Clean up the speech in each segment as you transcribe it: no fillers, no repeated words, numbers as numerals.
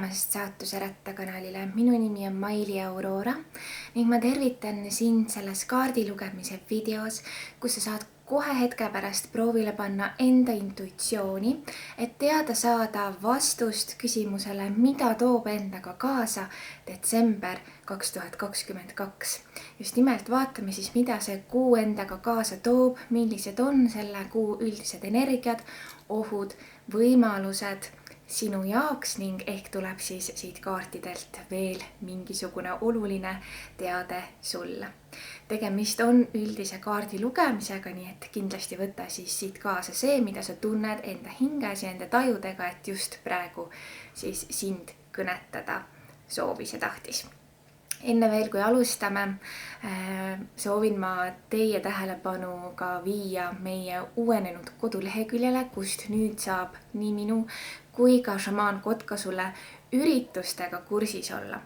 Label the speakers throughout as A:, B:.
A: tulemast saatuse Rattakanalile. Minu nimi on Maili Aurora ning ma tervitan sind selles kaardi lugemise videos, kus sa saad kohe hetke pärast proovile panna enda intuitsiooni, et teada saada vastust küsimusele, mida toob endaga kaasa detsember 2022. Just nimelt vaatame siis, mida see kuu endaga kaasa toob, millised on selle kuu üldised energiad, ohud, võimalused sinu jaoks ning ehk tuleb siis siit kaartidelt veel mingisugune oluline teade sulle. Tegemist on üldise kaardi lugemisega, nii et kindlasti võta siis siit kaasa see, mida sa tunned enda hinges ja enda tajudega, et just praegu siis sind kõnetada soovis ja tahtis. Enne veel, kui alustame, soovin ma teie tähelepanu ka viia meie uuenenud koduleheküljele, kust nüüd saab nii minu kui ka šamaan Kotka sulle üritustega kursis olla.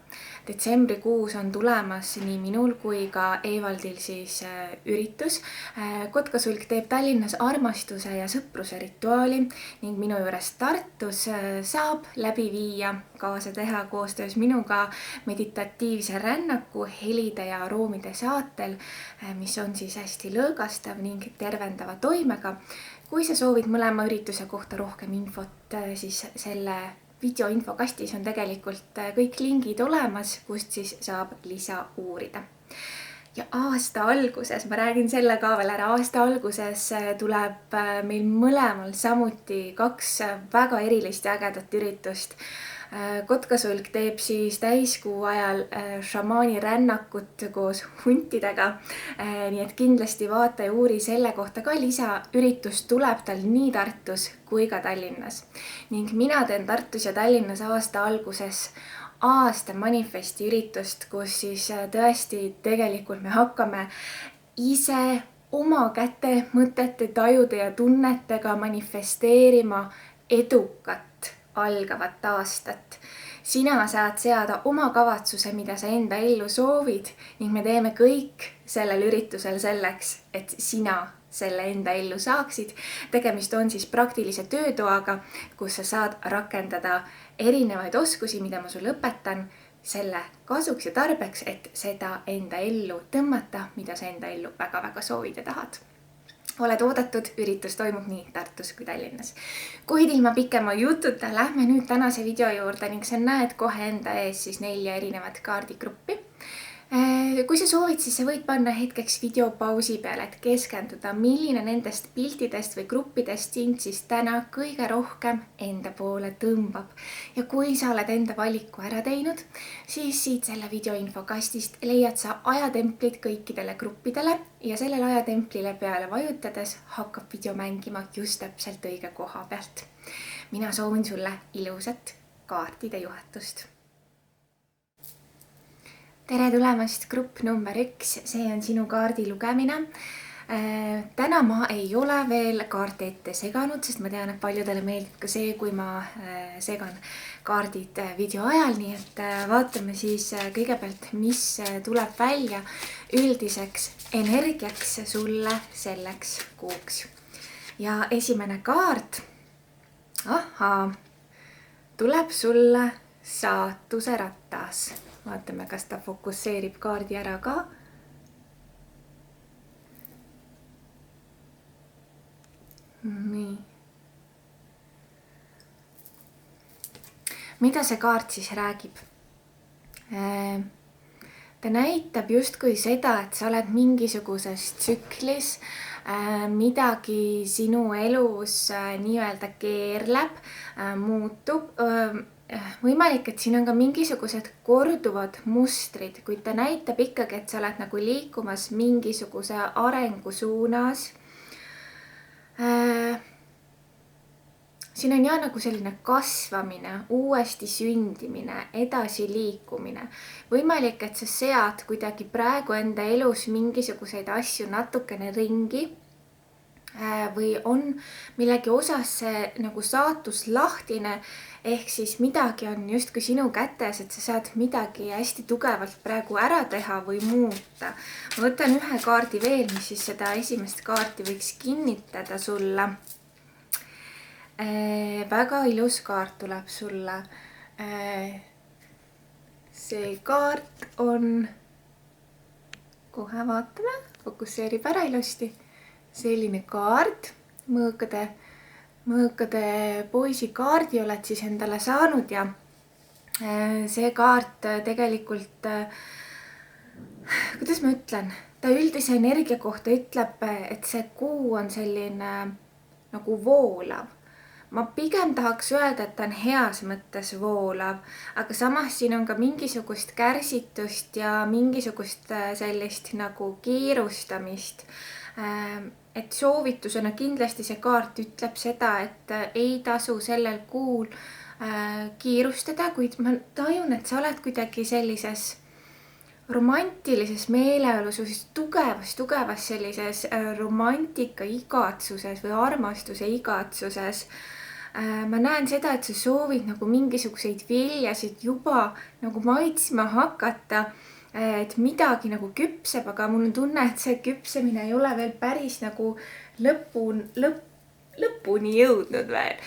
A: Detsembrikuus on tulemas nii minul kui ka Evaldil siis üritus. Kotkasulg teeb Tallinnas armastuse ja sõpruse rituaali ning minu juures Tartus saab läbi viia, kaasa teha koostöös minuga meditatiivse rännaku helide ja aroomide saatel, mis on siis hästi lõõgastav ning tervendava toimega. Kui sa soovid mõlema ürituse kohta rohkem infot, siis selle videoinfokastis on tegelikult kõik lingid olemas, kust siis saab lisa uurida. Ja aasta alguses, ma räägin selle ka veel ära, aasta alguses tuleb meil mõlemal samuti 2 väga erilist ja ägedat üritust. Kotkasulg teeb siis täiskuu ajal šamaani rännakut koos huntidega, nii et kindlasti vaata ja uuri selle kohta ka lisa. Üritus tuleb tal nii Tartus kui ka Tallinnas ning mina teen Tartus ja Tallinnas aasta alguses aasta manifesti üritust, kus siis tõesti tegelikult me hakkame ise oma käte, mõtete, tajude ja tunnetega manifesteerima edukat algavat aastat. Sina saad seada oma kavatsuse, mida sa enda ellu soovid ning me teeme kõik sellel üritusel selleks, et sina selle enda ellu saaksid. Tegemist on siis praktilise töötoaga, kus sa saad rakendada erinevaid oskusi, mida ma sulle õpetan selle kasuks ja tarbeks, et seda enda ellu tõmmata, mida sa enda ellu väga-väga soovid ja tahad. Oled oodatud, üritus toimub nii Tartus kui Tallinnas. Kuid ilma pikema jututa lähme nüüd tänase video juurde ning sa näed kohe enda ees siis 4 erinevat kaardigruppi. Kui sa soovid, siis sa võid panna hetkeks video pausi peale, et keskenduda, milline nendest piltidest või gruppidest sind siis täna kõige rohkem enda poole tõmbab. Ja kui sa oled enda valiku ära teinud, siis siit selle videoinfokastist leiad sa ajatemplid kõikidele gruppidele ja sellele ajatemplile peale vajutades hakkab video mängima just täpselt õige koha pealt. Mina soovin sulle ilusat kaartide juhatust. Tere tulemast, grupp number 1, see on sinu kaardi lugemine. Täna ma ei ole veel kaarte ette seganud, sest ma tean, et paljudele meeldib ka see, kui ma segan kaardid video ajal, nii et vaatame siis kõigepealt, mis tuleb välja üldiseks energiaks sulle selleks kuuks. Ja esimene kaart, tuleb sulle saatuse ratas. Vaatame, kas ta fokusseerib kaardi ära ka. Nii. Mida see kaart siis räägib? Ta näitab justkui seda, et sa oled mingisuguses tsüklis, midagi sinu elus nii-öelda keerleb, muutub. Võimalik, et siin on ka mingisugused korduvad mustrid, kuid ta näitab ikkagi, et sa oled nagu liikumas mingisuguse arengu suunas. Siin on nagu selline kasvamine, uuesti sündimine, edasi liikumine. Võimalik, et sa sead kuidagi praegu enda elus mingisuguseid asju natukene ringi või on millegi osas see nagu saatus lahtine, ehk siis midagi on justkui sinu kätes, et sa saad midagi hästi tugevalt praegu ära teha või muuta. Ma võtan ühe kaardi veel, mis siis seda esimest kaarti võiks kinnitada sulle. Väga ilus kaart tuleb sulle. see kaart on, kohe vaatame, fokusseerib ära ilusti, selline kaart, mõõkade poisi kaardi oled siis endale saanud ja see kaart tegelikult, kuidas ma ütlen, ta üldise energia kohta ütleb, et see kuu on selline nagu voolav. Ma pigem tahaks öelda, et ta on heas mõttes voolav, aga samas siin on ka mingisugust kärsitust ja mingisugust sellist nagu kiirustamist. Et soovitusena kindlasti see kaart ütleb seda, et ei tasu sellel kuul kiirustada, kuid ma tajun, et sa oled kuidagi sellises romantilises meeleolusus, tugevas sellises romantika igatsuses või armastuse igatsuses. Ma näen seda, et sa soovid nagu mingisuguseid viljasid juba nagu maitsma hakata, et midagi nagu küpseb, aga mul on tunne, et see küpsemine ei ole veel päris nagu lõpuni jõudnud veel.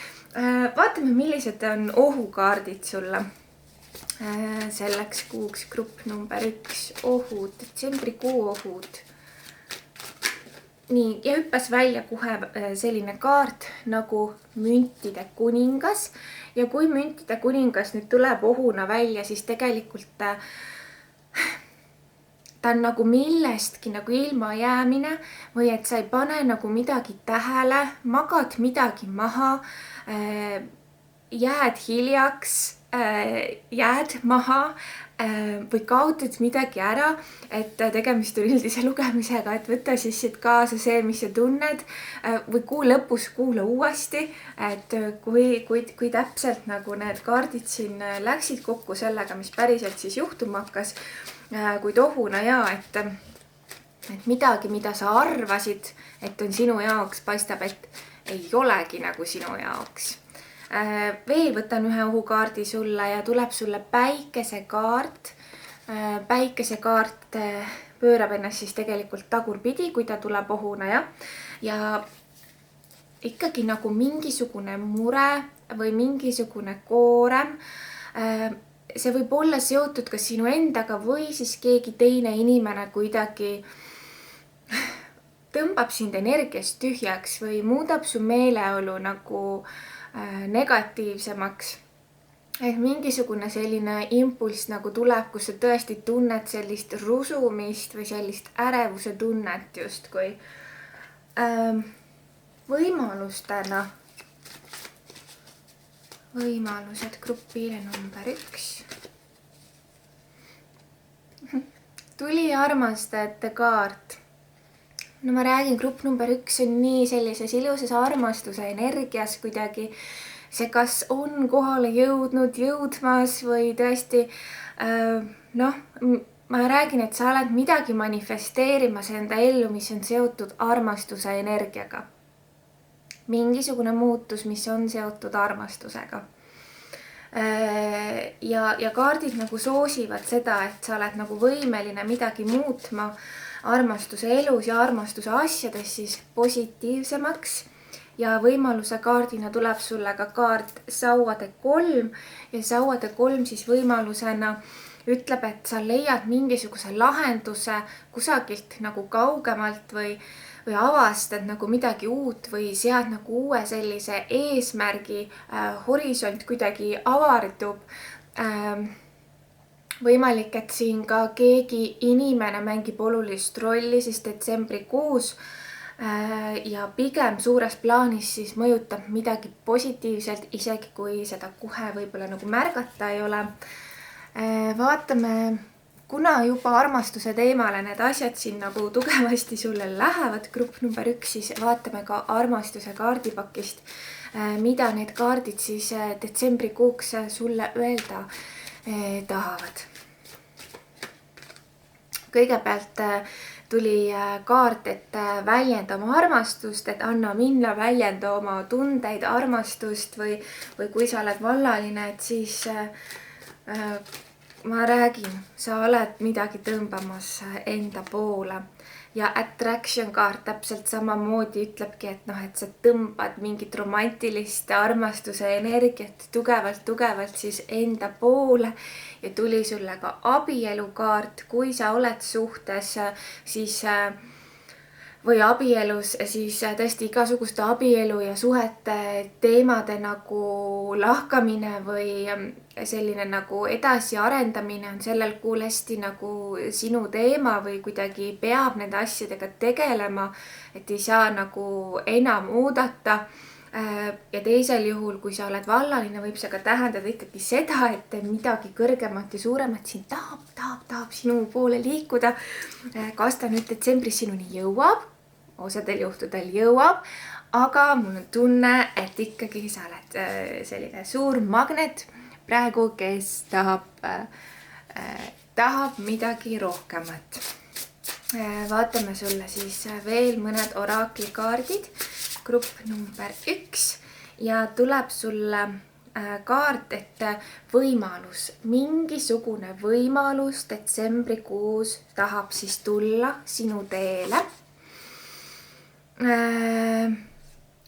A: Vaatame, millised on ohukaardid sulle selleks kuuks. Grupp number 1, ohud, detsembrikuu ohud. Nii, ja hüppas välja kohe selline kaart nagu müntide kuningas. Ja kui müntide kuningas nüüd tuleb ohuna välja, siis tegelikult ta on nagu millestki nagu ilma jäämine või et sa ei pane nagu midagi tähele, magad midagi maha, jääd hiljaks, jääd maha või kaotad midagi ära, et tegemist on üldise lugemisega, et võta siis siit kaasa see, mis sa tunned või kuu lõpus kuula uuesti, et kui täpselt nagu need kaardid siin läksid kokku sellega, mis päriselt siis juhtuma hakkas, kuid ohuna ja, et midagi, mida sa arvasid, et on sinu jaoks, paistab, et ei olegi nagu sinu jaoks. Veel võtan ühe ohukaardi sulle ja tuleb sulle päikesekaart. Päikesekaart pöörab ennast siis tegelikult tagurpidi, kui ta tuleb ohuna ja ikkagi nagu mingisugune mure või mingisugune koorem. See võib olla seotud kas sinu endaga või siis keegi teine inimene kuidagi tõmbab sind energiast tühjaks või muudab su meeleolu nagu negatiivsemaks. Et mingisugune selline impulss nagu tuleb, kus sa tõesti tunned sellist rusumist või sellist ärevuse tunnet justkui. Võimalustena. Võimalused grupile number 1. Tuli armastajate kaart. No ma räägin, grupp number 1 on nii sellises ilusas armastuse energias kuidagi. See kas on kohale jõudnud, jõudmas või tõesti, ma räägin, et sa oled midagi manifesteerimas enda ellu, mis on seotud armastuse energiaga. Mingisugune muutus, mis on seotud armastusega. Ja kaardid nagu soosivad seda, et sa oled nagu võimeline midagi muutma armastuse elus ja armastuse asjades siis positiivsemaks. Ja võimaluse kaardina tuleb sulle ka kaart sauade 3 ja sauade 3 siis võimalusena ütleb, et sa leiad mingisuguse lahenduse kusagilt nagu kaugemalt või avastad nagu midagi uut või sead nagu uue sellise eesmärgi, horisont kuidagi avardub. Võimalik, et siin ka keegi inimene mängib olulist rolli siis detsembrikuus ja pigem suures plaanis siis mõjutab midagi positiivselt, isegi kui seda kohe võib-olla nagu märgata ei ole. Vaatame, kuna juba armastuse teemale need asjad siin nagu tugevasti sulle lähevad, grupp number 1, siis vaatame ka armastuse kaardipakist, mida need kaardid siis detsembrikuuks sulle öelda tahavad. Kõigepealt tuli kaart, et väljenda oma armastust, et anna minna, väljenda oma tundeid, armastust või kui sa oled vallaline, et siis ma räägin, sa oled midagi tõmbamas enda poole ja attraction kaart täpselt samamoodi ütlebki, et sa tõmbad mingit romantilist armastuse energiat tugevalt siis enda poole ja tuli sulle ka abielukaart, kui sa oled suhtes, siis või abielus, siis tõesti igasuguste abielu ja suhete teemade nagu lahkamine või selline nagu edasiarendamine on sellel kuul hästi nagu sinu teema või kuidagi peab nende asjadega tegelema, et ei saa nagu enam oodata. Ja teisel juhul, kui sa oled vallaline, võib see ka tähendada ikkagi seda, et midagi kõrgemat ja suuremat siin tahab sinu poole liikuda. Kas ta nüüd detsembris sinuni jõuab? Osadel juhtudel jõuab, aga mul on tunne, et ikkagi sa oled selline suur magnet praegu, kes tahab midagi rohkemat. Vaatame sulle siis veel mõned oraklikaardid. Grupp number 1 ja tuleb sulle kaart, et võimalus, mingisugune võimalus detsembrikuus tahab siis tulla sinu teele.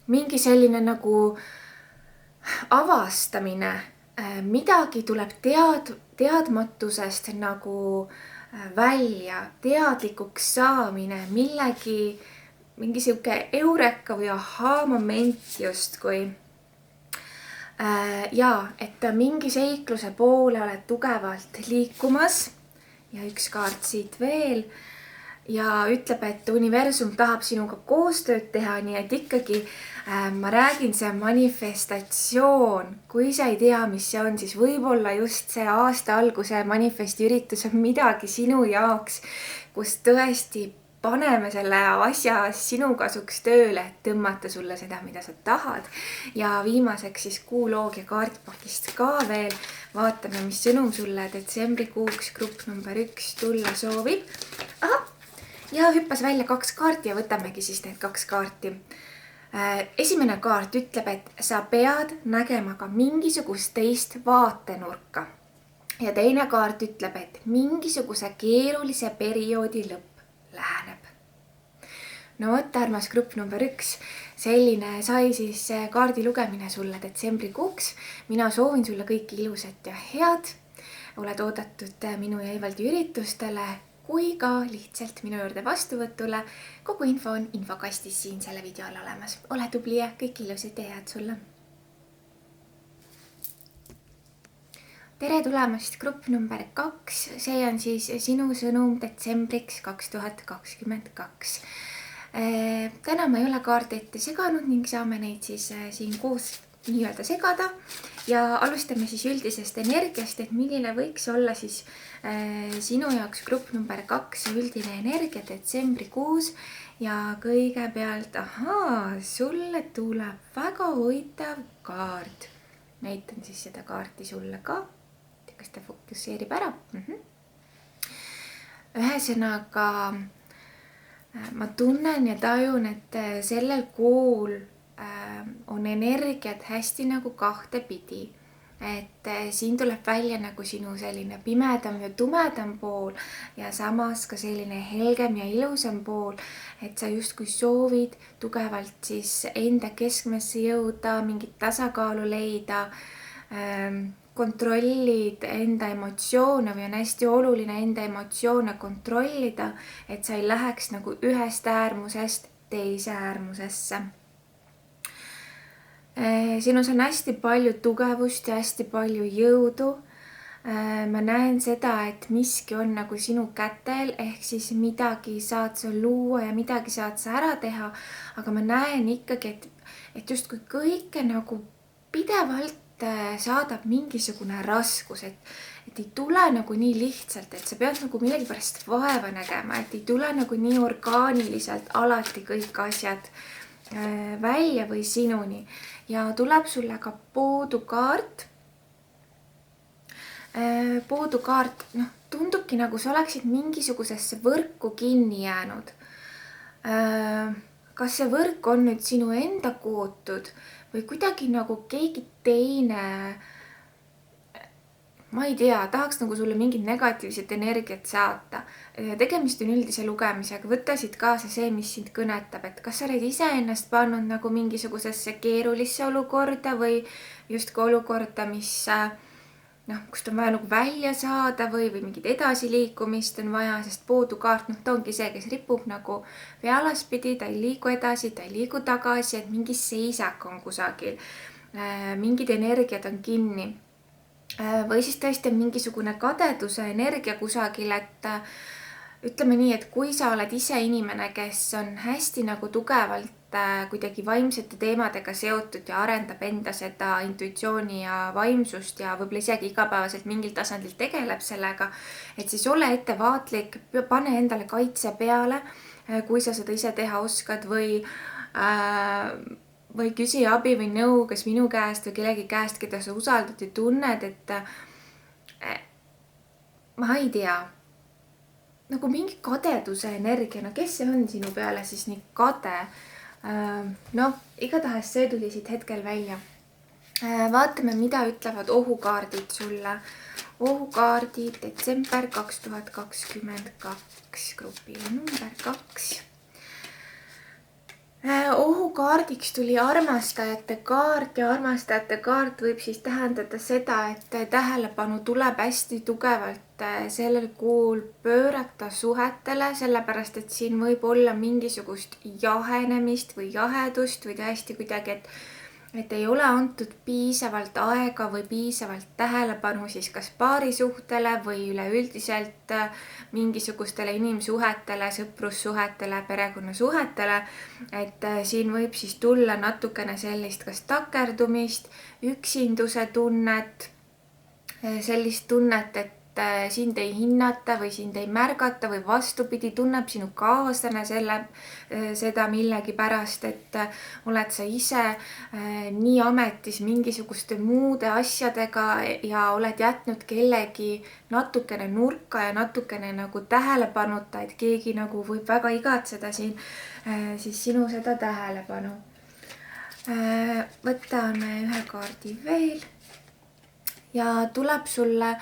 A: Mingi selline nagu avastamine, midagi tuleb teadmatusest nagu välja, teadlikuks saamine, mingi siuke eureka või ahaa moment justkui. Ja, et mingi seikluse poole oled tugevalt liikumas ja üks kaart siit veel ja ütleb, et universum tahab sinuga koostööd teha, nii et ikkagi ma räägin, see manifestatsioon, kui sa ei tea, mis see on, siis võib-olla just see aasta alguse manifestiüritus on midagi sinu jaoks, kus tõesti paneme selle asja sinu kasuks tööle, et tõmmata sulle seda, mida sa tahad. Ja viimaseks siis kuuloogia kaartpakist ka veel. Vaatame, mis sõnum sulle detsembrikuuks grupp number 1 tulla soovib. Ja hüppas välja 2 kaarti ja võtamegi siis need 2 kaarti. Esimene kaart ütleb, et sa pead nägema ka mingisugust teist vaatenurka. Ja teine kaart ütleb, et mingisuguse keerulise perioodi lõpp läheneb. No võtta, armas grupp number 1, selline sai siis kaardi lugemine sulle detsembrikuuks. Mina soovin sulle kõike ilusat ja head. Oled oodatud minu ja Eivaldi üritustele, kui ka lihtsalt minu juurde vastuvõtule. Kogu info on infokastis siin selle video all olemas. Ole tubli ja kõik ilusat ja head sulle. Tere tulemast grupp number 2. See on siis sinu sõnum detsembriks 2022. Täna ma ei ole kaarte ette seganud ning saame neid siis siin koos nii-öelda segada. Ja alustame siis üldisest energiast, et milline võiks olla siis sinu jaoks grupp number 2 üldine energia detsembrikuus. Ja kõigepealt, sulle tuleb väga huvitav kaart. Näitan siis seda kaarti sulle ka. Kas ta fokusseerib ära? Ühesõnaga, ma tunnen ja tajun, et sellel kuul on energiat hästi nagu kahte pidi. Et siin tuleb välja nagu sinu selline pimedam ja tumedam pool ja samas ka selline helgem ja ilusam pool, et sa justkui soovid tugevalt siis enda keskmesse jõuda, mingit tasakaalu leida, kontrollid enda emotsioone või on hästi oluline enda emotsioone kontrollida, et sa ei läheks nagu ühest äärmusest teise äärmusesse. Sinus on hästi palju tugevust ja hästi palju jõudu. Ma näen seda, et miski on nagu sinu kätel, ehk siis midagi saad sa luua ja midagi saad sa ära teha, aga ma näen ikkagi, et justkui kõike nagu pidevalt saadab mingisugune raskus, et ei tule nagu nii lihtsalt, et sa pead nagu millegi pärast vaeva nägema, et ei tule nagu nii orgaaniliselt alati kõik asjad välja või sinuni. Ja tuleb sulle ka poodukaart. Poodukaart, tundubki nagu sa oleksid mingisugusesse võrku kinni jäänud. Kas see võrk on nüüd sinu enda kootud või kuidagi nagu keegi teine, ma ei tea, tahaks nagu sulle mingit negatiivset energiat saata. Tegemist on üldise lugemisega, võta siit kaasa see, mis sind kõnetab, et kas sa oled iseennast pannud nagu mingisugusesse keerulisse olukorda või justkui olukorda, mis kust on vaja nagu välja saada või mingit edasiliikumist on vaja, sest poodukaart, ta ongi see, kes ripub nagu või alaspidi, ta ei liigu edasi, ta ei liigu tagasi, et mingi seisak on kusagil, mingid energiad on kinni. Või siis tõesti on mingisugune kadeduse energia kusagil, et ütleme nii, et kui sa oled ise inimene, kes on hästi nagu tugevalt kuidagi vaimsete teemadega seotud ja arendab enda seda intuitsiooni ja vaimsust ja võib-olla isegi igapäevaselt mingil tasandil tegeleb sellega, et siis ole ettevaatlik, pane endale kaitse peale, kui sa seda ise teha oskad või küsi abi või nõu, kas minu käest või kellegi käest, keda sa usaldad ja tunned, et ma ei tea, nagu mingi kadeduse energia, kes see on sinu peale siis nii kade? Igatahes see tuli siit hetkel välja. Vaatame, mida ütlevad ohukaardid sulle. Ohukaardid detsember 2022 grupile number 2. Ohukaardiks tuli armastajate kaart ja armastajate kaart võib siis tähendada seda, et tähelepanu tuleb hästi tugevalt sellel kuul pöörata suhetele, sellepärast et siin võib olla mingisugust jahenemist või jahedust või tõesti kuidagi, et ei ole antud piisavalt aega või piisavalt tähelepanu siis kas paarisuhtele või üleüldiselt mingisugustele inimsuhetele, sõprussuhetele, perekonnasuhetele. Et siin võib siis tulla natukene sellist kas takerdumist, üksinduse tunnet, sellist tunnet, et sind ei hinnata või sind ei märgata või vastupidi, tunneb sinu kaaslane seda millegi pärast, et oled sa ise nii ametis mingisuguste muude asjadega ja oled jätnud kellegi natukene nurka ja natukene nagu tähelepanuta, et keegi nagu võib väga igatseda siin siis sinu seda tähelepanu. Võtame ühe kaardi veel. Ja tuleb sulle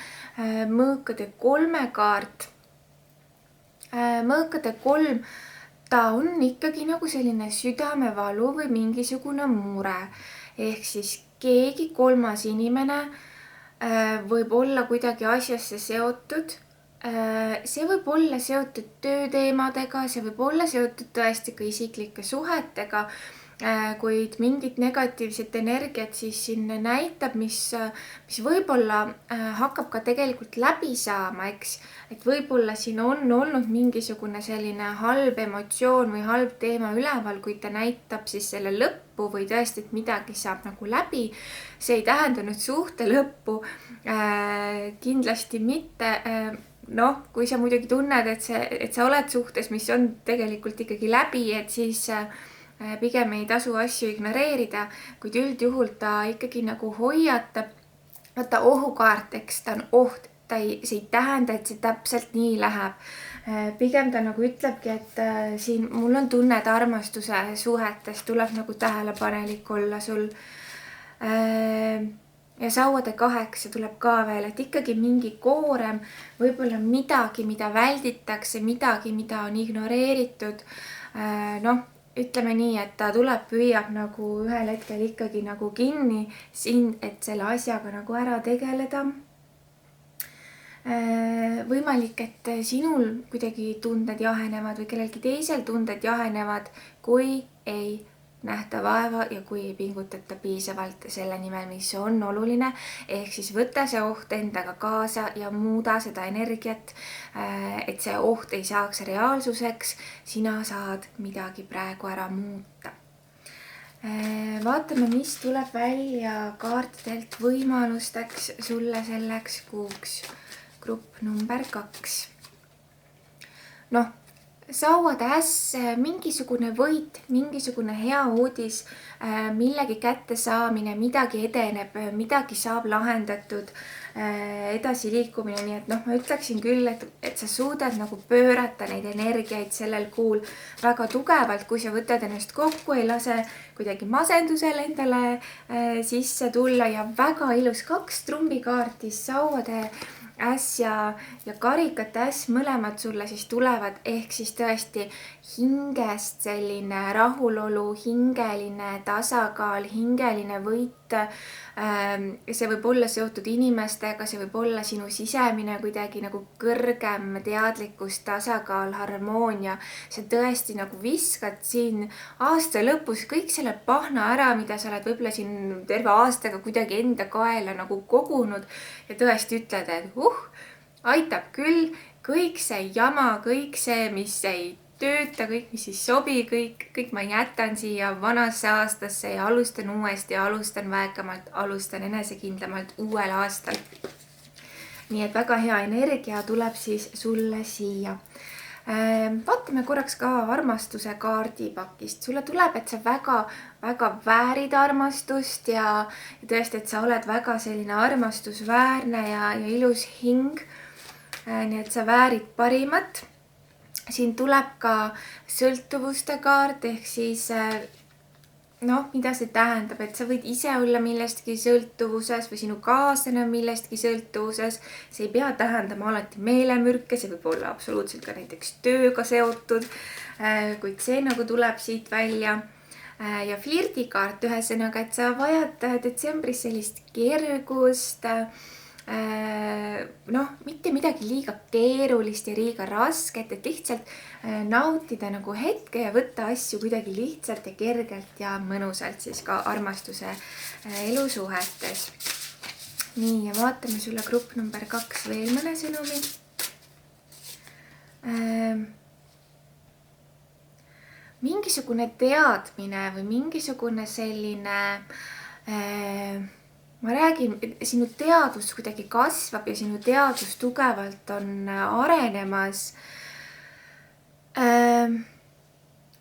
A: mõõkade 3 kaart. Mõõkade 3, ta on ikkagi nagu selline südamevalu või mingisugune mure. Ehk siis keegi kolmas inimene võib olla kuidagi asjasse seotud. See võib olla seotud tööteemadega, see võib olla seotud tõesti ka isiklike suhetega, kuid mingit negatiivset energiat siis siin näitab, mis võib-olla hakkab ka tegelikult läbi saama, eks. Et võib-olla siin on olnud mingisugune selline halb emotsioon või halb teema üleval, kui ta näitab siis selle lõppu või tõesti, et midagi saab nagu läbi. See ei tähenda nüüd suhte lõppu, kindlasti mitte. Kui sa muidugi tunned, et sa oled suhtes, mis on tegelikult ikkagi läbi, et siis pigem ei tasu asju ignoreerida, kuid üldjuhul ta ikkagi nagu hoiatab. Vaata ohukaart, eks ta on oht, see ei tähenda, et see täpselt nii läheb. Pigem ta nagu ütlebki, et siin mul on tunne, et armastuse suhetes tuleb nagu tähelepanelik olla sul. Ja sauade 8 tuleb ka veel, et ikkagi mingi koorem, võib-olla midagi, mida välditakse, midagi, mida on ignoreeritud. Ütleme nii, et ta tuleb, püüab nagu ühel hetkel ikkagi nagu kinni sind, et selle asjaga nagu ära tegeleda. Võimalik, et sinul kuidagi tunded jahenevad või kellelgi teisel tunded jahenevad, kui ei nähta vaeva ja kui ei pingutata piisavalt selle nimel, mis on oluline. Ehk siis võta see oht endaga kaasa ja muuda seda energiat, et see oht ei saaks reaalsuseks. Sina saad midagi praegu ära muuta. Vaatame, mis tuleb välja kaartidelt võimalusteks sulle selleks kuuks. Grupp number 2. Sauade äss, mingisugune võit, mingisugune hea uudis, millegi kätte saamine, midagi edeneb, midagi saab lahendatud. edasiliikumine, nii et ma ütleksin küll, et sa suudad nagu pöörata neid energiaid sellel kuul väga tugevalt, kui sa võtad ennast kokku, ei lase kuidagi masendusel endale sisse tulla ja väga ilus 2 trumbikaarti, sauade äss ja karikate äss, mõlemad sulle siis tulevad, ehk siis tõesti hingest selline rahulolu, hingeline tasakaal, hingeline võit. See võib olla seotud inimestega, see võib olla sinu sisemine kuidagi nagu kõrgem teadlikkus, tasakaal, harmoonia. sa tõesti nagu viskad siin aasta lõpus kõik selle pahna ära, mida sa oled võib-olla siin terve aastaga kuidagi enda kaela nagu kogunud ja tõesti ütled, et aitab küll, kõik see jama, kõik see, mis ei tööta, kõik, mis ei sobi, kõik ma jätan siia vanasse aastasse ja alustan uuesti, alustan väekamalt, alustan enesekindlamalt uuel aastal. nii et väga hea energia tuleb siis sulle siia. Vaatame korraks ka armastuse kaardipakist. Sulle tuleb, et sa väga väärid armastust ja tõesti, et sa oled väga selline armastusväärne ja ilus hing. Nii et sa väärid parimat. Siin tuleb ka sõltuvuste kaart, ehk siis mida see tähendab, et sa võid ise olla millestki sõltuvuses või sinu kaaslane on millestki sõltuvuses. See ei pea tähendama alati meelemürke, see võib olla absoluutselt ka näiteks tööga seotud, kuid see nagu tuleb siit välja. Ja flirdikaart ühesõnaga, et sa vajad detsembris sellist kergust, mitte midagi liiga keerulist ja liiga rasket, et lihtsalt nautida nagu hetke ja võtta asju kuidagi lihtsalt ja kergelt ja mõnusalt siis ka armastuse elusuhetes. Nii, ja vaatame sulle grupp number 2 veel mõne sõnumi. Mingisugune teadmine või mingisugune selline ma räägin, sinu teadvus kuidagi kasvab ja sinu teadvus tugevalt on arenemas.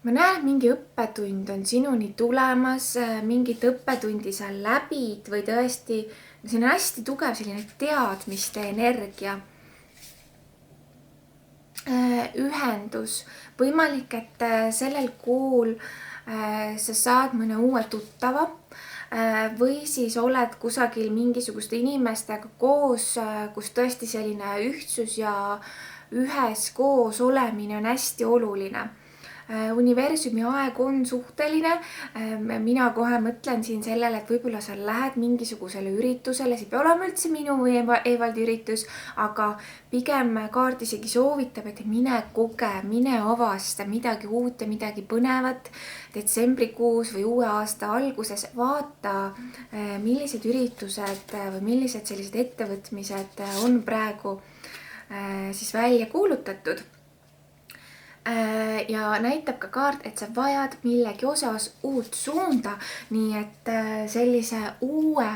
A: Ma näen, et mingi õppetund on sinuni tulemas, mingit õppetundi sa läbid või tõesti, see on hästi tugev selline teadmiste energia. Ühendus. Võimalik, et sellel kuul sa saad mõne uue tuttava või siis oled kusagil mingisuguste inimestega koos, kus tõesti selline ühtsus ja üheskoos olemine on hästi oluline. Universumi aeg on suhteline. Mina kohe mõtlen siin sellele, et võib-olla sa lähed mingisugusele üritusele, see ei pea olema üldse minu või Evaldi üritus, aga pigem kaart isegi soovitab, et mine koge, mine avasta midagi uut ja midagi põnevat. Detsembrikuus või uue aasta alguses vaata, millised üritused või millised sellised ettevõtmised on praegu siis välja kuulutatud. Ja näitab ka kaart, et sa vajad millegi osas uut suunda, nii et sellise uue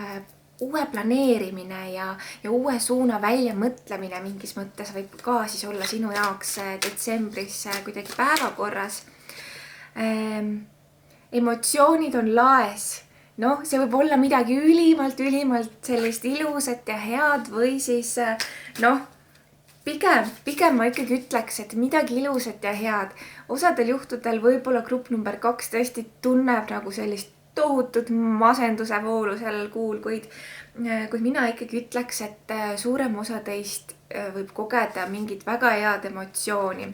A: planeerimine ja uue suuna välja mõtlemine mingis mõttes võib ka siis olla sinu jaoks detsembris kuidagi päevakorras. Emotsioonid on laes. See võib olla midagi ülimalt sellist ilusat ja head või siis Pigem ma ikkagi ütleks, et midagi ilusat ja head. Osadel juhtudel võib-olla grupp number 2 tõesti tunneb nagu sellist tohutut masenduse voolu sellel kuul, kuid mina ikkagi ütleks, et suurem osa teist võib kogeda mingit väga head emotsiooni.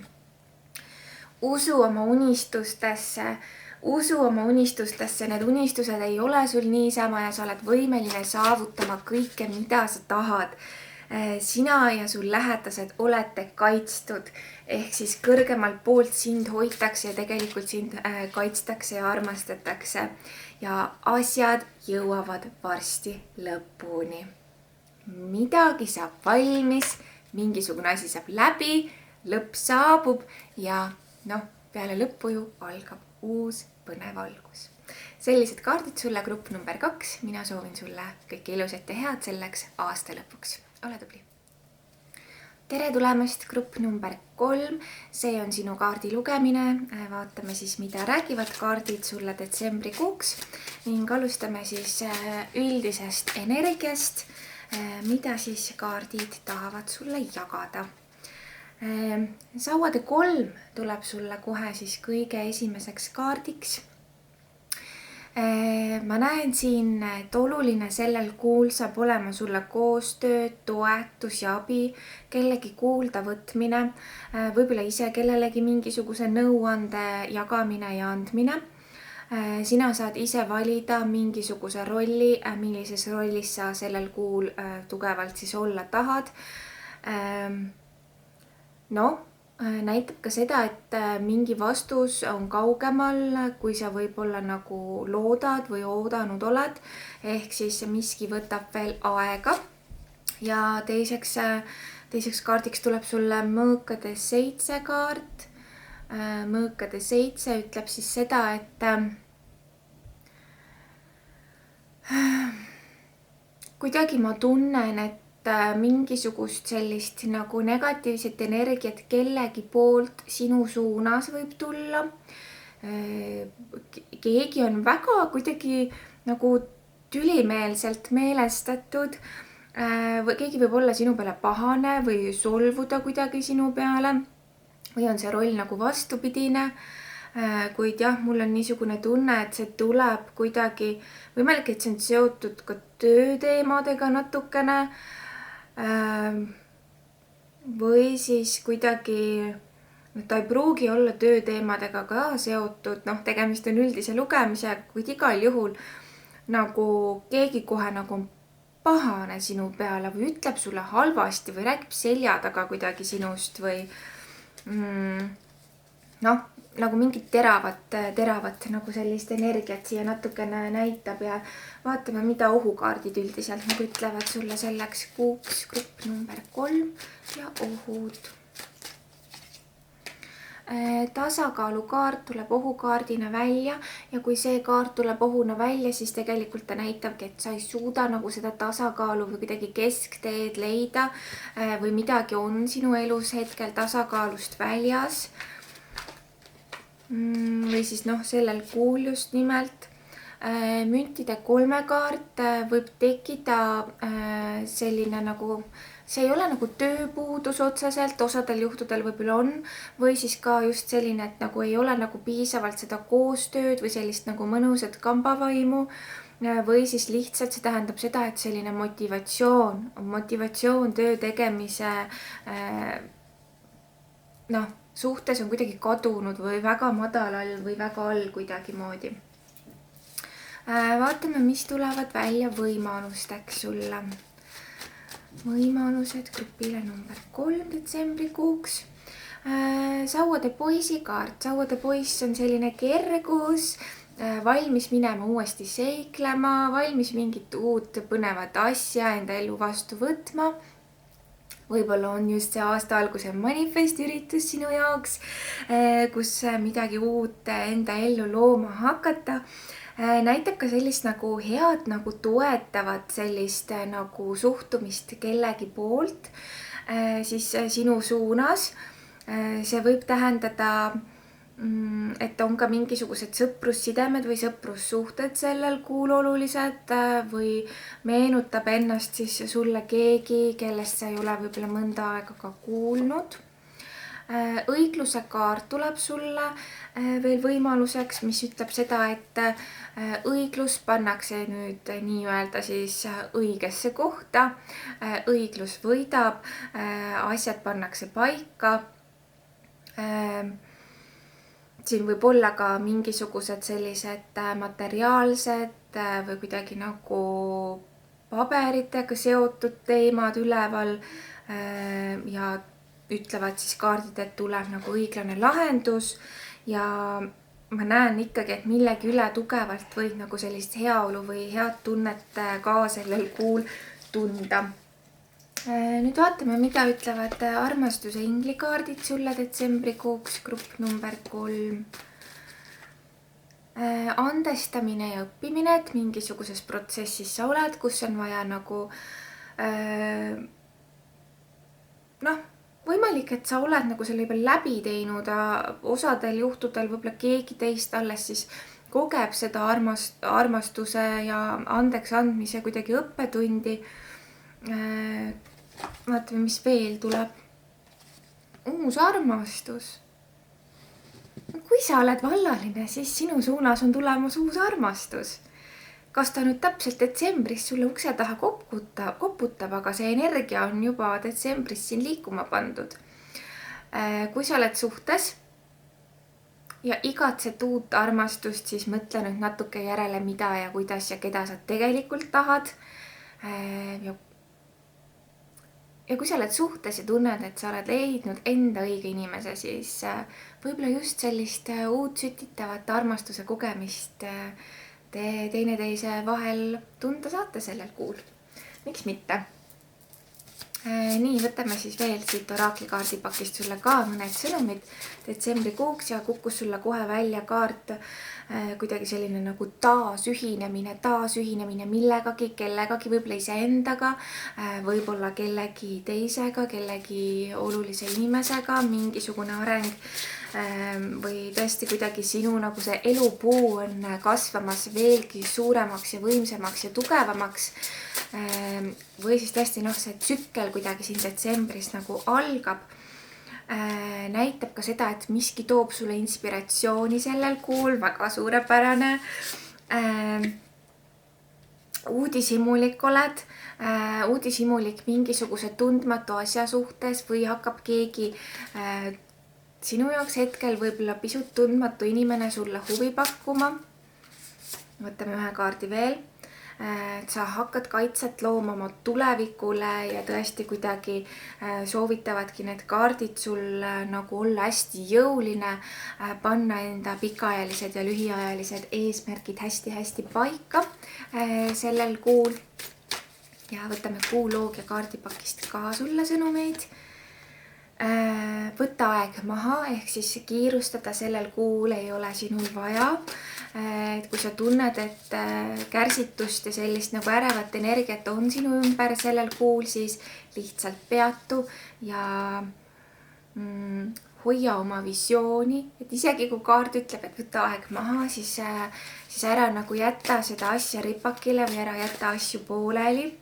A: Usu oma unistustesse, need unistused ei ole sul niisama ja sa oled võimeline saavutama kõike, mida sa tahad. Sina ja sul lähedased olete kaitstud, ehk siis kõrgemalt poolt sind hoitakse ja tegelikult sind kaitstakse ja armastatakse ja asjad jõuavad varsti lõpuni. Midagi saab valmis, mingisugune asi saab läbi, lõpp saabub ja peale lõppu ju algab uus põnev algus. Sellised kaardid sulle grupp number 2. Mina soovin sulle kõike ilusat ja head selleks aasta lõpuks. Ole tubli. Tere tulemast grupp number 3. See on sinu kaardi lugemine. Vaatame siis, mida räägivad kaardid sulle detsembrikuuks ning alustame siis üldisest energiast. mida siis kaardid tahavad sulle jagada. Sauade 3 tuleb sulle kohe siis kõige esimeseks kaardiks. Ma näen siin, et oluline sellel kuul saab olema sulle koostöö, toetus ja abi, kellegi kuulda võtmine, võib-olla ise kellelegi mingisuguse nõuande jagamine ja andmine. Sina saad ise valida mingisuguse rolli, millises rollis sa sellel kuul tugevalt siis olla tahad. Näitab ka seda, et mingi vastus on kaugemal, kui sa võib-olla nagu loodad või oodanud oled, ehk siis miski võtab veel aega. Ja teiseks kaardiks tuleb sulle mõõkade 7 kaart. Mõõkade 7 ütleb siis seda, et kuidagi ma tunnen, et mingisugust sellist nagu negatiivset energiat kellegi poolt sinu suunas võib tulla. Keegi on väga kuidagi nagu tülimeelselt meelestatud. Keegi võib olla sinu peale pahane või solvuda kuidagi sinu peale. Või on see roll nagu vastupidine. Kuid jah, mul on niisugune tunne, et see tuleb kuidagi, võimalik, et see on seotud ka tööteemadega natukene. Või siis kuidagi, ta ei pruugi olla tööteemadega ka seotud, tegemist on üldise lugemise, kuid igal juhul nagu keegi kohe nagu on pahane sinu peale või ütleb sulle halvasti või räägib selja taga kuidagi sinust või nagu mingit teravat nagu sellist energiat siia natukene näitab ja vaatame, mida ohukaardid üldiselt nagu ütlevad sulle selleks kuuks. Grupp number 3 ja ohud. Tasakaalukaart tuleb ohukaardina välja ja kui see kaart tuleb ohuna välja, siis tegelikult ta näitabki, et sa ei suuda nagu seda tasakaalu või kuidagi keskteed leida või midagi on sinu elus hetkel tasakaalust väljas. Või siis sellel kuul just nimelt. Müntide 3 kaart võib tekkida selline nagu, see ei ole nagu tööpuudus otseselt, osadel juhtudel võib-olla on, või siis ka just selline, et nagu ei ole nagu piisavalt seda koostööd või sellist nagu mõnusat kambavaimu, või siis lihtsalt see tähendab seda, et selline motivatsioon töö tegemise suhtes on kuidagi kadunud või väga madalal või väga all kuidagi moodi. Vaatame, mis tulevad välja võimalusteks sulle. Võimalused grupile number 3 detsembrikuuks. Sauade poisi kaart. Sauade poiss on selline kergus, valmis minema uuesti seiklema, valmis mingit uut põnevat asja enda elu vastu võtma. Võib-olla on just see aasta alguse manifestüritus sinu jaoks, kus midagi uut enda ellu looma hakata. Näitab ka sellist nagu head, nagu toetavat sellist nagu suhtumist kellegi poolt siis sinu suunas. See võib tähendada, et on ka mingisugused sõprussidemed või sõprussuhted sellel kuul olulised või meenutab ennast siis sulle keegi, kellest sa ei ole võib-olla mõnda aega ka kuulnud. Õigluse kaart tuleb sulle veel võimaluseks, mis ütleb seda, et õiglus pannakse nüüd nii-öelda siis õigesse kohta. Õiglus võidab, asjad pannakse paika. Siin võib olla ka mingisugused sellised materiaalsed või kuidagi nagu paberitega seotud teemad üleval ja ütlevad siis kaardid, et tuleb nagu õiglane lahendus ja ma näen ikkagi, et millegi üle tugevalt võid nagu sellist heaolu või head tunnet ka sellel kuul tunda. Nüüd vaatame, mida ütlevad armastuse inglikaardid sulle detsembrikuuks, grupp number 3. Andestamine ja õppimine, et mingisuguses protsessis sa oled, kus on vaja nagu võimalik, et sa oled nagu selle juba läbi teinud, osadel juhtudel võib-olla keegi teist alles siis kogeb seda armastuse ja andeks andmise kuidagi õppetundi. Vaatame, mis veel tuleb. Uus armastus. Kui sa oled vallaline, siis sinu suunas on tulemas uus armastus. Kas ta nüüd täpselt detsembris sulle ukse taha koputab, aga see energia on juba detsembris siin liikuma pandud. Kui sa oled suhtes ja igatsed uut armastust, siis mõtle nüüd natuke järele, mida ja kuidas ja keda sa tegelikult tahad. Ja kui sa oled suhtes ja tunned, et sa oled leidnud enda õige inimese, siis võib-olla just sellist uut sütitavat armastuse kogemist te teineteise vahel tunda saate sellel kuul. Miks mitte? Nii, võtame siis veel siit oraakli kaardipakist sulle ka mõned sõnumid detsembrikuuks ja kukkus sulle kohe välja kaart kuidagi selline nagu taasühinemine millegagi, kellegagi, võib-olla iseendaga, võib-olla kellegi teisega, kellegi olulise inimesega, mingisugune areng või tõesti kuidagi sinu nagu see elupuu on kasvamas veelgi suuremaks ja võimsamaks ja tugevamaks. Või siis tõesti see tsükkel kuidagi siin detsembris nagu algab. Näitab ka seda, et miski toob sulle inspiratsiooni sellel kuul, väga suurepärane. Uudishimulik oled, uudishimulik mingisuguse tundmatu asja suhtes või hakkab keegi sinu jaoks hetkel võib-olla pisut tundmatu inimene sulle huvi pakkuma. Võtame ühe kaardi veel. Sa hakkad kaitset looma oma tulevikule ja tõesti kuidagi soovitavadki need kaardid sul nagu olla hästi jõuline, panna enda pikaajalised ja lühiajalised eesmärgid hästi-hästi paika sellel kuul. Ja võtame kuuloogia kaardipakist ka sulle sõnumeid. Võtta aeg maha, ehk siis kiirustada sellel kuul ei ole sinul vaja. Et kui sa tunned, et kärsitust ja sellist nagu ärevat energiat on sinu ümber sellel kuul, siis lihtsalt peatu ja hoia oma visiooni. Et isegi kui kaart ütleb, et võtta aeg maha, siis ära nagu jätta seda asja ripakile või ära jätta asju pooleli.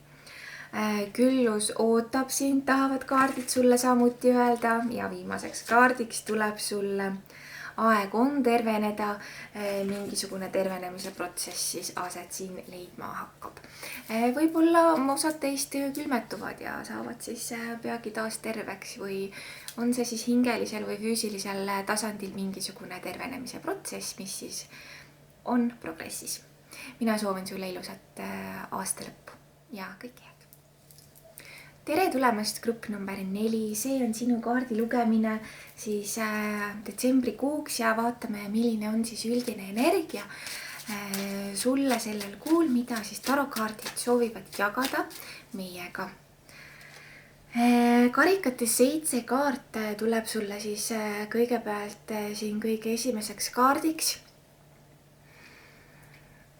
A: Küllus ootab sind, tahavad kaardid sulle samuti öelda ja viimaseks kaardiks tuleb sulle aeg on terveneda, mingisugune tervenemise protsess siis aset siin leidma hakkab. Võib-olla osad teist külmetuvad ja saavad siis peagi taas terveks või on see siis hingelisel või füüsilisel tasandil mingisugune tervenemise protsess, mis siis on progressis. Mina soovin sulle ilusat aasta lõppu ja kõike head. Tere tulemast grupp number 4, see on sinu kaardi lugemine siis detsembrikuuks ja vaatame, milline on siis üldine energia sulle sellel kuul, mida siis tarokaardid soovivad jagada meiega. Karikates 7 kaarte tuleb sulle siis kõigepealt siin kõige esimeseks kaardiks.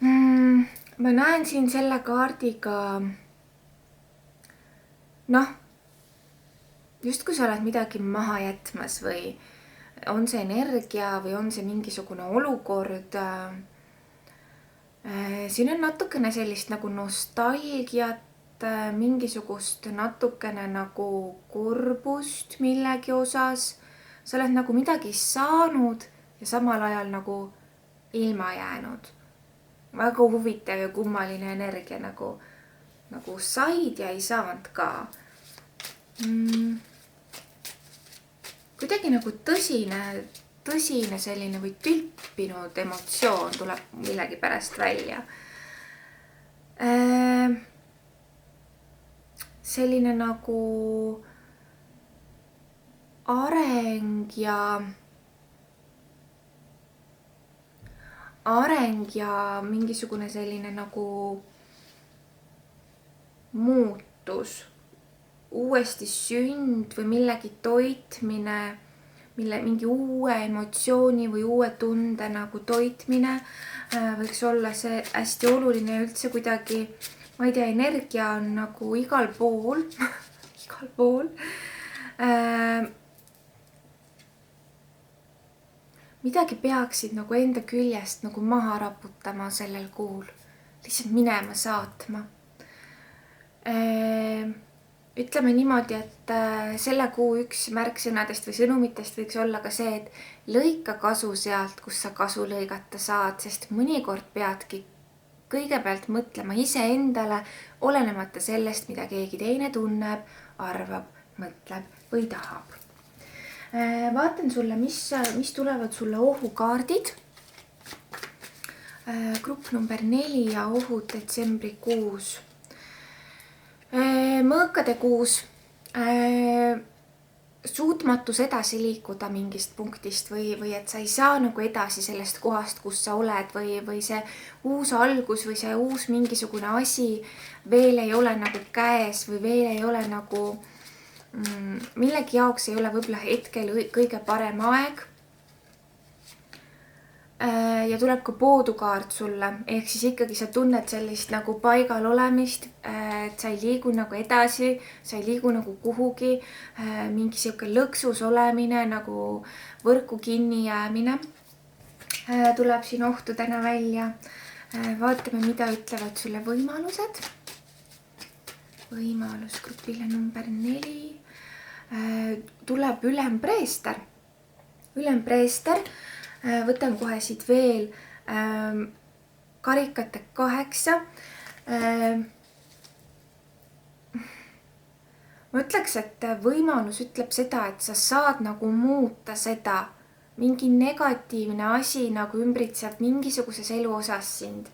A: Ma näen siin selle kaardiga just kui sa oled midagi maha jätmas või on see energia või on see mingisugune olukord. Siin on natukene sellist nagu nostalgiat, mingisugust natukene nagu kurbust millegi osas. Sa oled nagu midagi saanud ja samal ajal nagu ilma jäänud. Väga huvitav ja kummaline energia nagu said ja ei saanud ka. Kuidagi nagu tõsine selline või tülpinud emotsioon tuleb millegi pärast välja. Selline nagu areng ja mingisugune selline nagu muutus. Uuesti sünd või millegi toitmine, mingi uue emotsiooni või uue tunde nagu toitmine võiks olla see hästi oluline ja üldse kuidagi, ma ei tea, energia on nagu igal pool, igal pool. Midagi peaksid nagu enda küljest nagu maha raputama sellel kuul, lihtsalt minema saatma. Ütleme niimoodi, et selle kuu üks märksõnadest või sõnumitest võiks olla ka see, et lõika kasu sealt, kus sa kasu lõigata saad, sest mõnikord peadki kõigepealt mõtlema iseendale, olenemata sellest, mida keegi teine tunneb, arvab, mõtleb või tahab. Vaatan sulle, mis tulevad sulle ohukaardid. Grupp number 4 ja ohud detsembrikuus. Mõõkade kuus, suutmatus edasi liikuda mingist punktist või et sa ei saa nagu edasi sellest kohast, kus sa oled või see uus algus või see uus mingisugune asi veel ei ole nagu käes või veel ei ole nagu millegi jaoks ei ole võib-olla hetkel kõige parem aeg. Ja tuleb ka poodukaart sulle, ehk siis ikkagi sa tunned sellist nagu paigal olemist, et sa ei liigu nagu edasi, sa ei liigu nagu kuhugi, mingi siuke lõksus olemine, nagu võrku kinni jäämine. Tuleb siin ohtudena välja. Vaatame, mida ütlevad sulle võimalused. Võimalus grupile number 4. Tuleb ülempreester. Ülempreester. Võtan kohe siit veel karikate 8. Ma ütleks, et võimalus ütleb seda, et sa saad nagu muuta seda. Mingi negatiivne asi nagu ümbritseb mingisuguses eluosas sind.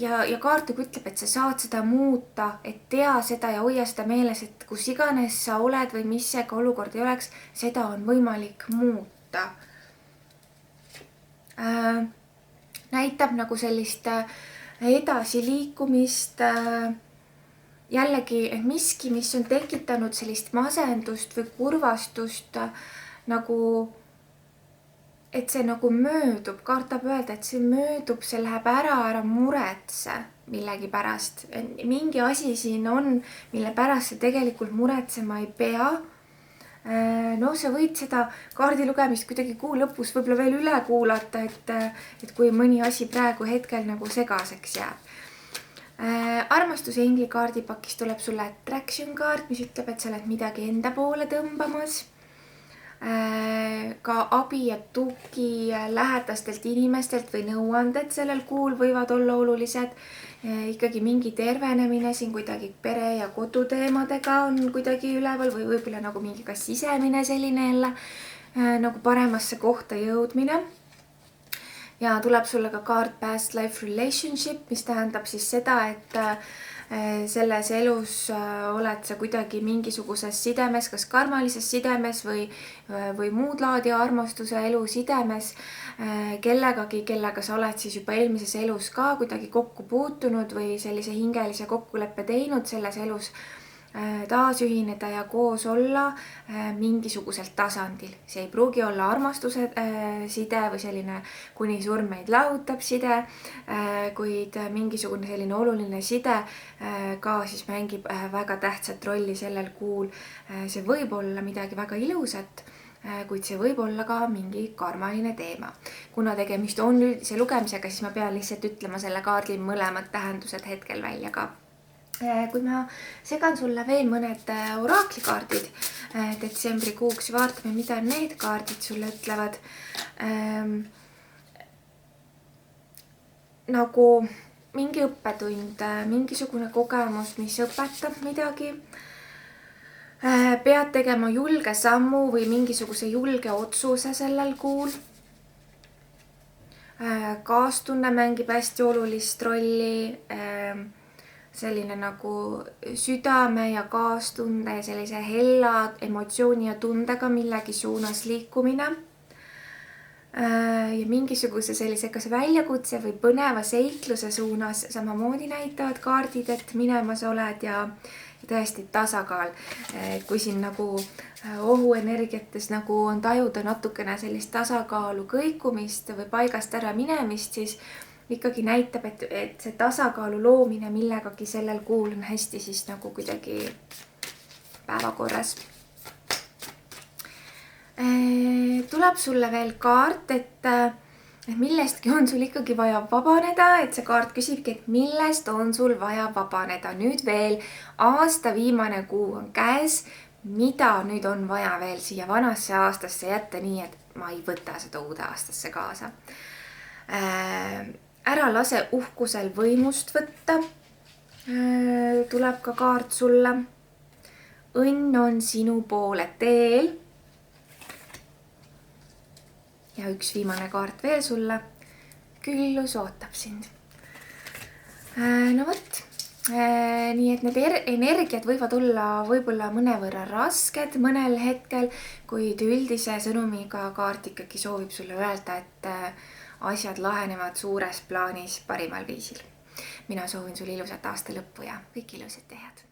A: Ja kaart nagu ütleb, et sa saad seda muuta, et tea seda ja hoia seda meeles, et kus iganes sa oled või mis see ka olukord ei oleks, seda on võimalik muuta. Näitab nagu sellist edasiliikumist, jällegi miski, mis on tekitanud sellist masendust või kurvastust, nagu, et see nagu möödub, kaart tahab öelda, et see möödub, see läheb ära muretse millegi pärast. Mingi asi siin on, mille pärast sa tegelikult muretsema ei pea. No sa võid seda kaardi lugemist kuidagi kuu lõpus võib-olla veel üle kuulata, et kui mõni asi praegu hetkel nagu segaseks jääb. Armastuse engli kaardipakis tuleb sulle attraction kaart, mis ütleb, et sa oled midagi enda poole tõmbamas. Ka abi ja tugi lähedastelt inimestelt või nõuanded sellel kuul võivad olla olulised. Ikkagi mingi tervenemine siin kuidagi pere ja koduteemadega on kuidagi üleval või võib-olla nagu mingi ka sisemine selline jälle nagu paremasse kohta jõudmine. Ja tuleb sulle ka kaart past life relationship, mis tähendab siis seda, et selles elus oled sa kuidagi mingisuguses sidemes, kas karmalises sidemes või muud laadi armastuse elu sidemes kellegagi, kellega sa oled siis juba eelmises elus ka kuidagi kokku puutunud või sellise hingelise kokkuleppe teinud selles elus taasühineda ja koos olla mingisugusel tasandil. See ei pruugi olla armastuse side või selline kuni surm meid lahutab side, kuid mingisugune selline oluline side ka siis mängib väga tähtsat rolli sellel kuul. See võib olla midagi väga ilusat, kuid see võib olla ka mingi karmaline teema. Kuna tegemist on üldise lugemisega, siis ma pean lihtsalt ütlema selle kaardi mõlemad tähendused hetkel välja ka. Kui ma segan sulle veel mõned oraklikaardid detsembrikuuks, vaatame, mida need kaardid sulle ütlevad. Nagu mingi õppetund, mingisugune kogemus, mis õpetab midagi. Pead tegema julge sammu või mingisuguse julge otsuse sellel kuul. Kaastunne mängib hästi olulist rolli. Selline nagu südame ja kaastunde ja sellise hella emotsiooni ja tundega millegi suunas liikumine. Ja mingisuguse sellise kas väljakutse või põneva seikluse suunas samamoodi näitavad kaardid, et minemas oled ja tõesti tasakaal. Kui siin nagu ohuenergiates nagu on tajuda natukene sellist tasakaalu kõikumist või paigast ära minemist, siis ikkagi näitab, et see tasakaalu loomine millegagi sellel kuul on hästi siis nagu kuidagi päevakorras. Tuleb sulle veel kaart, et et millestki on sul ikkagi vaja vabaneda, et see kaart küsibki, et millest on sul vaja vabaneda. Nüüd veel aasta viimane kuu on käes, mida nüüd on vaja veel siia vanasse aastasse jätta nii, et ma ei võta seda uude aastasse kaasa. Ära lase uhkusel võimust võtta. Tuleb ka kaart sulle. Õnn on sinu poole teel. Ja üks viimane kaart veel sulle. Küllus ootab sind. No võt. Nii et need energiat võivad olla võib-olla mõnevõrra rasked mõnel hetkel, kuid üldise sõnumiga kaart ikkagi soovib sulle öelda, et asjad lahenevad suures plaanis parimal viisil. Mina soovin sulle ilusat aasta lõppu ja kõik ilusat ja head.